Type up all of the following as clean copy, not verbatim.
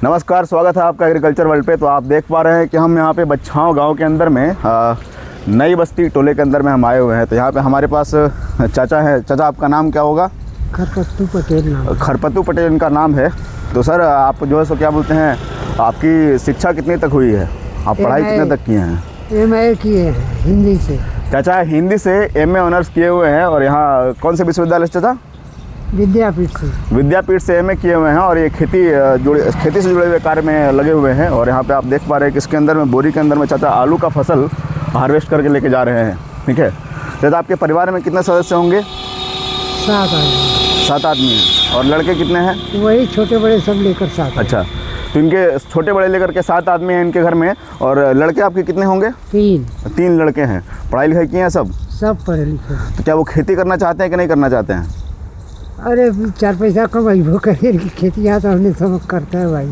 नमस्कार, स्वागत है आपका एग्रीकल्चर वर्ल्ड पे। तो आप देख पा रहे हैं कि हम यहाँ पे बच्छाव गांव के अंदर में नई बस्ती टोले के अंदर में हम आए हुए हैं। तो यहाँ पे हमारे पास चाचा है। चाचा, आपका नाम क्या होगा? खरपत्तू पटेल नाम। खरपत्तू पटेल इनका नाम है। तो सर, आप जो है सो क्या बोलते हैं, आपकी शिक्षा कितनी तक हुई है? आप पढ़ाई कितने तक किए हैं? MA किए हैं हिंदी से। चाचा हिंदी से MA ऑनर्स किए हुए हैं। और यहाँ कौन से विश्वविद्यालय से चाचा? विद्यापीठ से। विद्यापीठ से MA किए हुए हैं और ये खेती से जुड़े हुए कार्य में लगे हुए हैं। और यहाँ पे आप देख पा रहे हैं कि इसके अंदर में बोरी के अंदर में चाचा आलू का फसल हार्वेस्ट करके लेके जा रहे हैं। ठीक है चाचा, आपके परिवार में कितने सदस्य होंगे? 7 आदमी। 7 आदमी हैं। और लड़के कितने हैं? वही छोटे बड़े सब लेकर 7। अच्छा, तो इनके छोटे बड़े लेकर के 7 आदमी हैं इनके घर में। और लड़के आपके कितने होंगे? 3 लड़के हैं। पढ़ाई लिखाई किए हैं सब पढ़े लिखे। तो क्या वो खेती करना चाहते हैं कि नहीं करना चाहते हैं? अरे 4 पैसा कमाइबो करे कि खेती यहाँ तो हमने सब करता है भाई।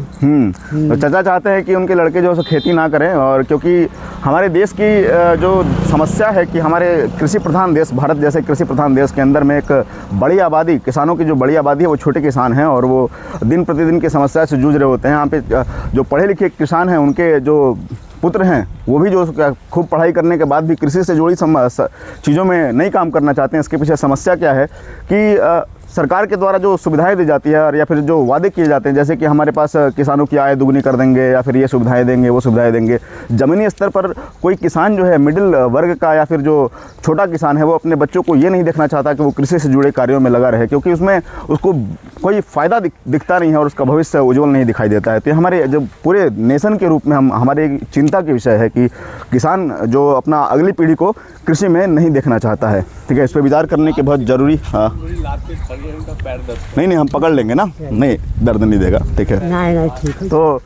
तो चाचा चाहते हैं कि उनके लड़के जो है खेती ना करें। और क्योंकि हमारे देश की जो समस्या है कि हमारे कृषि प्रधान देश, भारत जैसे कृषि प्रधान देश के अंदर में एक बड़ी आबादी, किसानों की जो बड़ी आबादी है वो छोटे किसान हैं। और वो दिन प्रतिदिन की समस्या से जूझ रहे होते हैं। यहाँ पे जो पढ़े लिखे किसान हैं, उनके जो पुत्र हैं वो भी जो खूब पढ़ाई करने के बाद भी कृषि से जुड़ी चीज़ों में नहीं काम करना चाहते हैं। इसके पीछे समस्या क्या है कि सरकार के द्वारा जो सुविधाएं दी जाती है और या फिर जो वादे किए जाते हैं, जैसे कि हमारे पास किसानों की आय दुगनी कर देंगे या फिर ये सुविधाएं देंगे वो सुविधाएं देंगे, ज़मीनी स्तर पर कोई किसान जो है मिडिल वर्ग का या फिर जो छोटा किसान है वो अपने बच्चों को ये नहीं देखना चाहता कि वो कृषि से जुड़े कार्यों में लगा रहे, क्योंकि उसमें उसको कोई फ़ायदा दिखता नहीं है और उसका भविष्य उज्ज्वल नहीं दिखाई देता है। तो हमारे जब पूरे नेशन के रूप में हमारे चिंता के विषय है कि किसान जो अपना अगली पीढ़ी को कृषि में नहीं देखना चाहता है। ठीक है, इस पर विचार करने के बहुत ज़रूरी। नहीं, हम पकड़ लेंगे ना, नहीं दर्द नहीं देगा। ठीक है, नहीं ठीक है। तो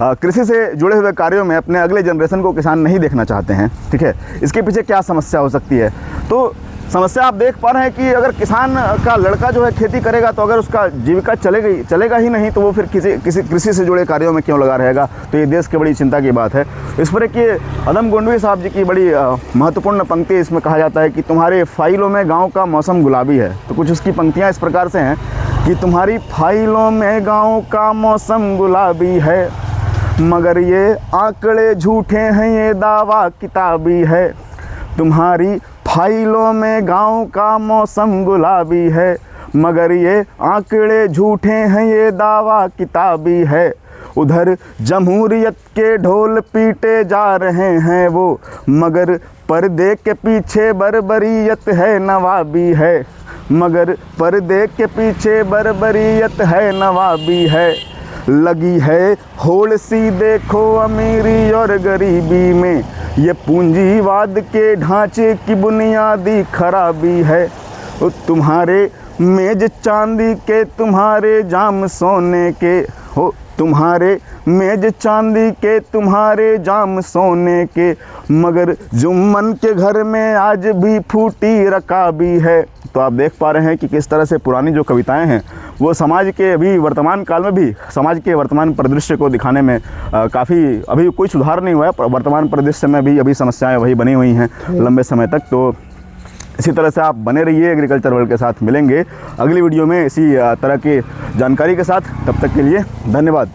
कृषि से जुड़े हुए कार्यों में अपने अगले जनरेशन को किसान नहीं देखना चाहते हैं। ठीक है, इसके पीछे क्या समस्या हो सकती है? तो समस्या आप देख पा रहे हैं कि अगर किसान का लड़का जो है खेती करेगा तो अगर उसका जीविका चलेगा ही नहीं तो वो फिर किसी कृषि से जुड़े कार्यों में क्यों लगा रहेगा? तो ये देश की बड़ी चिंता की बात है। इस पर एक ये अदम गोंडवी साहब जी की बड़ी महत्वपूर्ण पंक्ति इसमें कहा जाता है कि तुम्हारे फाइलों में गाँव का मौसम गुलाबी है। तो कुछ उसकी पंक्तियाँ इस प्रकार से हैं कि तुम्हारी फाइलों में गाँव का मौसम गुलाबी है, मगर ये आंकड़े झूठे हैं, ये दावा किताबी है। तुम्हारी फाइलों में गाँव का मौसम गुलाबी है, मगर ये आंकड़े झूठे हैं, ये दावा किताबी है। उधर जमहूरियत के ढोल पीटे जा रहे हैं वो, मगर पर्दे के पीछे बर्बरियत है, नवाबी है। मगर पर्दे के पीछे बर्बरियत है, नवाबी है। लगी है होड़ सी देखो अमीरी और गरीबी में, ये पूंजीवाद के ढांचे की बुनियादी खराबी है। तुम्हारे मेज चांदी के, तुम्हारे जाम सोने के हो, तुम्हारे मेज चांदी के, तुम्हारे जाम सोने के, मगर जुम्मन के घर में आज भी फूटी रकाबी है। तो आप देख पा रहे हैं कि किस तरह से पुरानी जो कविताएं हैं वो समाज के अभी वर्तमान काल में भी समाज के वर्तमान परिदृश्य को दिखाने में काफ़ी अभी कोई सुधार नहीं हुआ है। वर्तमान परिदृश्य में भी अभी समस्याएं वही बनी हुई हैं लंबे समय तक। तो इसी तरह से आप बने रहिए, एग्रीकल्चर वर्ल्ड के साथ मिलेंगे अगली वीडियो में इसी तरह की जानकारी के साथ। तब तक के लिए धन्यवाद।